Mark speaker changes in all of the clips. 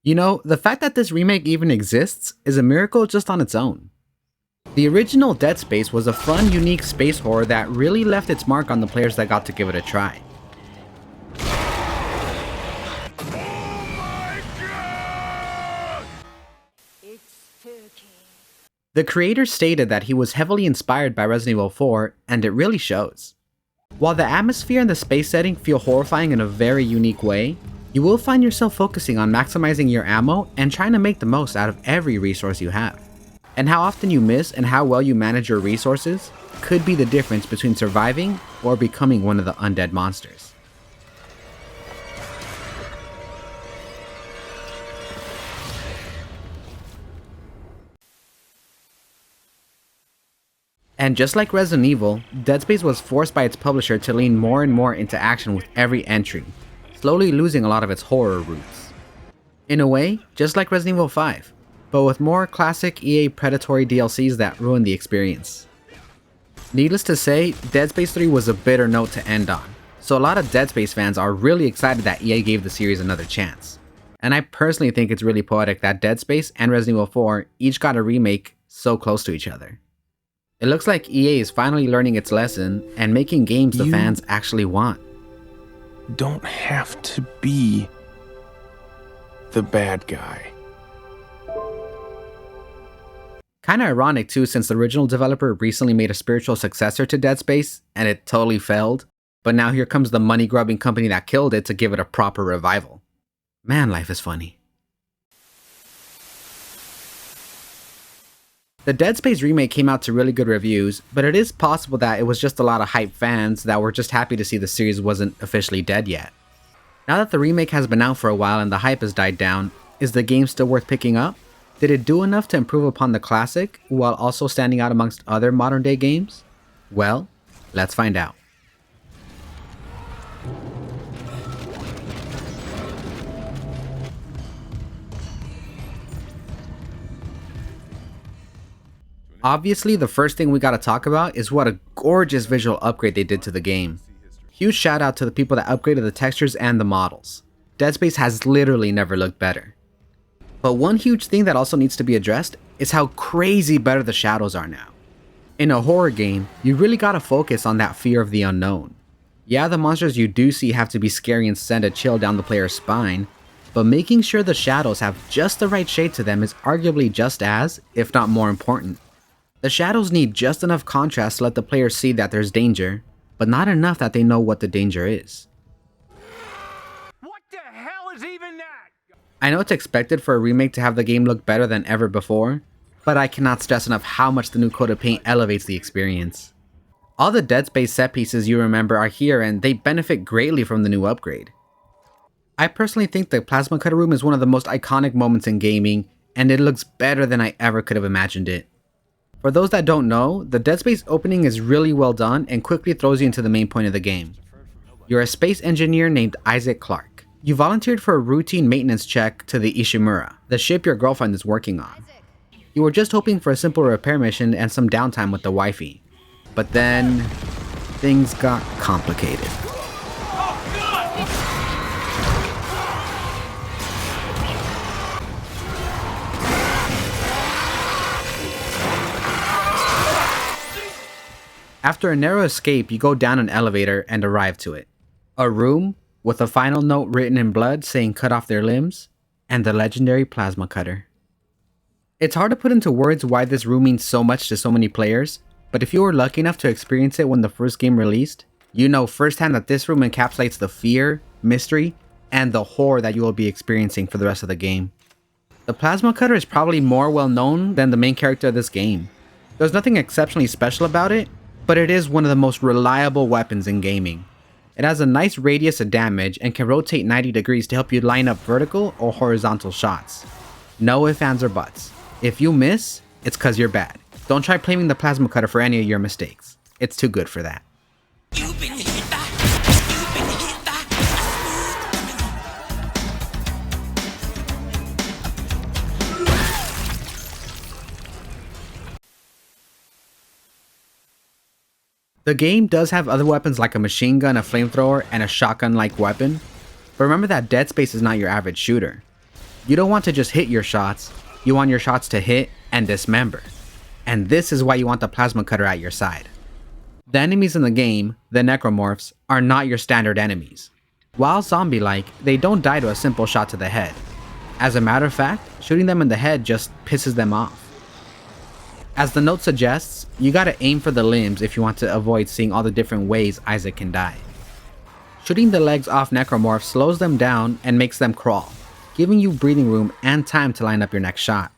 Speaker 1: You know, the fact that this remake even exists is a miracle just on its own. The original Dead Space was a fun, unique space horror that really left its mark on the players that got to give it a try. The creator stated that he was heavily inspired by Resident Evil 4, and it really shows. While the atmosphere and the space setting feel horrifying in a very unique way, you will find yourself focusing on maximizing your ammo and trying to make the most out of every resource you have. And how often you miss and how well you manage your resources could be the difference between surviving or becoming one of the undead monsters. And just like Resident Evil, Dead Space was forced by its publisher to lean more and more into action with every entry, slowly losing a lot of its horror roots. In a way, just like Resident Evil 5, but with more classic EA predatory DLCs that ruined the experience. Needless to say, Dead Space 3 was a bitter note to end on, so a lot of Dead Space fans are really excited that EA gave the series another chance. And I personally think it's really poetic that Dead Space and Resident Evil 4 each got a remake so close to each other. It looks like EA is finally learning its lesson and making games the fans actually want.
Speaker 2: Don't have to be the bad guy.
Speaker 1: Kinda ironic too, since the original developer recently made a spiritual successor to Dead Space and it totally failed, but now here comes the money-grubbing company that killed it to give it a proper revival. Man, life is funny. The Dead Space remake came out to really good reviews, but it is possible that it was just a lot of hype fans that were just happy to see the series wasn't officially dead yet. Now that the remake has been out for a while and the hype has died down, is the game still worth picking up? Did it do enough to improve upon the classic, while also standing out amongst other modern day games? Well, let's find out. Obviously, the first thing we gotta talk about is what a gorgeous visual upgrade they did to the game. Huge shout out to the people that upgraded the textures and the models. Dead Space has literally never looked better. But one huge thing that also needs to be addressed is how crazy better the shadows are now. In a horror game, you really gotta focus on that fear of the unknown. Yeah, the monsters you do see have to be scary and send a chill down the player's spine, but making sure the shadows have just the right shade to them is arguably just as, if not more important. The shadows need just enough contrast to let the player see that there's danger, but not enough that they know what the danger is.
Speaker 3: What the hell is even that?
Speaker 1: I know it's expected for a remake to have the game look better than ever before, but I cannot stress enough how much the new coat of paint elevates the experience. All the Dead Space set pieces you remember are here and they benefit greatly from the new upgrade. I personally think the plasma cutter room is one of the most iconic moments in gaming, and it looks better than I ever could have imagined it. For those that don't know, the Dead Space opening is really well done and quickly throws you into the main point of the game. You're a space engineer named Isaac Clarke. You volunteered for a routine maintenance check to the Ishimura, the ship your girlfriend is working on. You were just hoping for a simple repair mission and some downtime with the wifey. But then, things got complicated. After a narrow escape, you go down an elevator and arrive to it. A room with a final note written in blood saying cut off their limbs, and the legendary plasma cutter. It's hard to put into words why this room means so much to so many players, but if you were lucky enough to experience it when the first game released, you know firsthand that this room encapsulates the fear, mystery, and the horror that you will be experiencing for the rest of the game. The plasma cutter is probably more well known than the main character of this game. There's nothing exceptionally special about it, but it is one of the most reliable weapons in gaming. It has a nice radius of damage and can rotate 90 degrees to help you line up vertical or horizontal shots. No ifs, ands, or buts. If you miss, it's cause you're bad. Don't try claiming the plasma cutter for any of your mistakes. It's too good for that.
Speaker 4: You've been hit by. You've been hit by.
Speaker 1: The game does have other weapons like a machine gun, a flamethrower, and a shotgun-like weapon, but remember that Dead Space is not your average shooter. You don't want to just hit your shots, you want your shots to hit and dismember. And this is why you want the plasma cutter at your side. The enemies in the game, the necromorphs, are not your standard enemies. While zombie-like, they don't die to a simple shot to the head. As a matter of fact, shooting them in the head just pisses them off. As the note suggests, you gotta aim for the limbs if you want to avoid seeing all the different ways Isaac can die. Shooting the legs off necromorphs slows them down and makes them crawl, giving you breathing room and time to line up your next shot.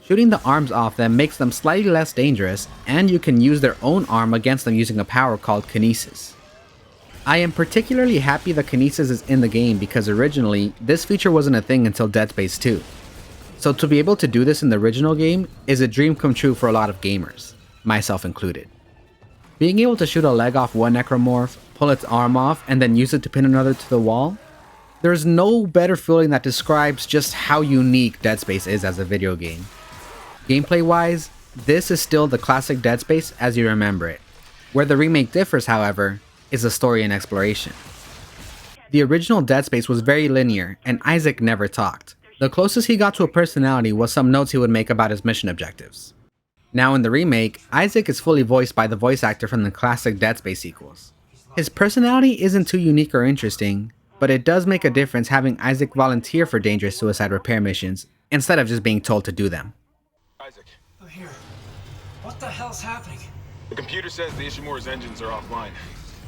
Speaker 1: Shooting the arms off them makes them slightly less dangerous, and you can use their own arm against them using a power called kinesis. I am particularly happy the kinesis is in the game because originally, this feature wasn't a thing until Dead Space 2. So to be able to do this in the original game is a dream come true for a lot of gamers, myself included. Being able to shoot a leg off one necromorph, pull its arm off, and then use it to pin another to the wall, there's no better feeling that describes just how unique Dead Space is as a video game. Gameplay wise, this is still the classic Dead Space as you remember it. Where the remake differs, however, is the story and exploration. The original Dead Space was very linear, and Isaac never talked. The closest he got to a personality was some notes he would make about his mission objectives. Now in the remake, Isaac is fully voiced by the voice actor from the classic Dead Space sequels. His personality isn't too unique or interesting, but it does make a difference having Isaac volunteer for dangerous suicide repair missions, instead of just being told to do them.
Speaker 2: Isaac,
Speaker 5: I'm here. What the hell's happening?
Speaker 2: the computer says the Ishimura's engines are offline.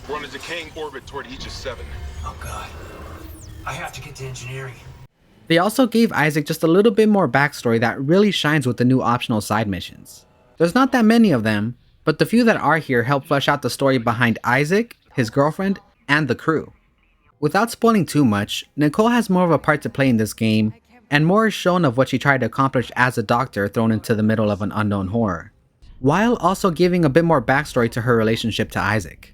Speaker 2: We're on a decaying orbit toward Aegis 7.
Speaker 5: Oh god. I have to get to engineering.
Speaker 1: They also gave Isaac just a little bit more backstory that really shines with the new optional side missions. There's not that many of them, but the few that are here help flesh out the story behind Isaac, his girlfriend, and the crew. Without spoiling too much, Nicole has more of a part to play in this game, and more is shown of what she tried to accomplish as a doctor thrown into the middle of an unknown horror, while also giving a bit more backstory to her relationship to Isaac.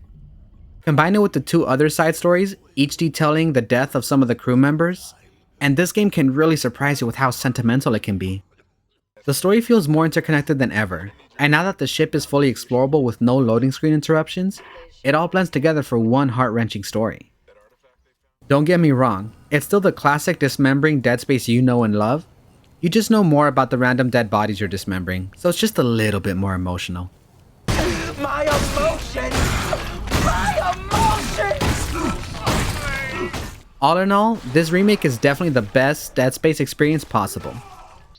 Speaker 1: Combine it with the two other side stories, each detailing the death of some of the crew members, and this game can really surprise you with how sentimental it can be. The story feels more interconnected than ever, and now that the ship is fully explorable with no loading screen interruptions, it all blends together for one heart-wrenching story. Don't get me wrong, it's still the classic dismembering Dead Space you know and love. You just know more about the random dead bodies you're dismembering, so it's just a little bit more emotional.
Speaker 3: My emotions! My emotions!
Speaker 1: All in all, this remake is definitely the best Dead Space experience possible.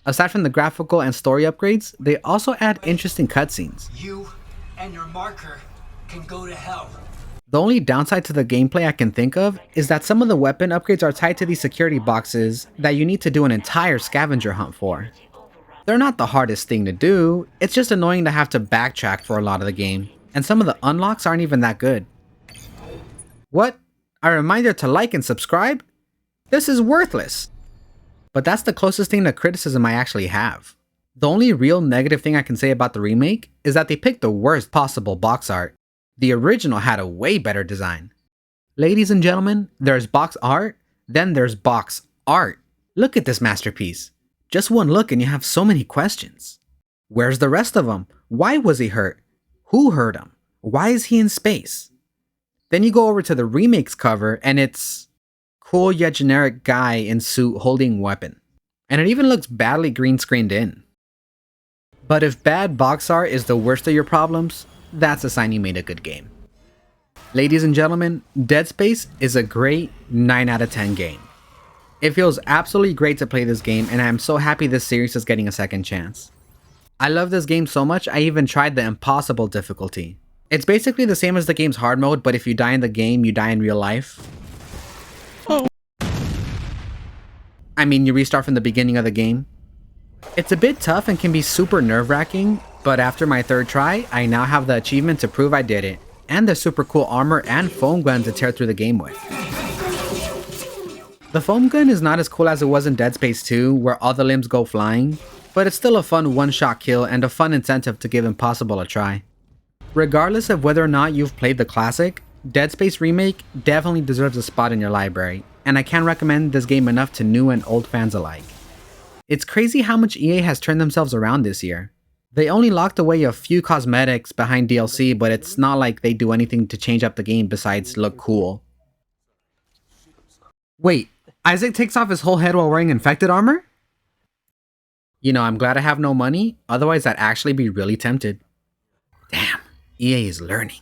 Speaker 1: Aside from the graphical and story upgrades, they also add interesting cutscenes.
Speaker 5: You and your marker can go to hell.
Speaker 1: The only downside to the gameplay I can think of is that some of the weapon upgrades are tied to these security boxes that you need to do an entire scavenger hunt for. They're not the hardest thing to do, it's just annoying to have to backtrack for a lot of the game, and some of the unlocks aren't even that good. What? A reminder to like and subscribe? This is worthless! But that's the closest thing to criticism I actually have. The only real negative thing I can say about the remake is that they picked the worst possible box art. The original had a way better design. Ladies and gentlemen, there's box art, then there's box art. Look at this masterpiece. Just one look and you have so many questions. Where's the rest of them? Why was he hurt? Who hurt him? Why is he in space? Then you go over to the remake's cover and it's cool yet generic guy in suit holding weapon. And it even looks badly green screened in. But if bad box art is the worst of your problems, that's a sign you made a good game. Ladies and gentlemen, Dead Space is a great 9 out of 10 game. It feels absolutely great to play this game, and I am so happy this series is getting a second chance. I love this game so much I even tried the impossible difficulty. It's basically the same as the game's hard mode, but if you die in the game, you die in real life. I mean, you restart from the beginning of the game. It's a bit tough and can be super nerve-wracking, but after my third try, I now have the achievement to prove I did it, and the super cool armor and foam gun to tear through the game with. The foam gun is not as cool as it was in Dead Space 2, where all the limbs go flying, but it's still a fun one-shot kill and a fun incentive to give Impossible a try. Regardless of whether or not you've played the classic, Dead Space Remake definitely deserves a spot in your library, and I can't recommend this game enough to new and old fans alike. It's crazy how much EA has turned themselves around this year. They only locked away a few cosmetics behind DLC, but it's not like they do anything to change up the game besides look cool. Wait, Isaac takes off his whole head while wearing infected armor? You know, I'm glad I have no money, otherwise I'd actually be really tempted. Damn, EA is learning.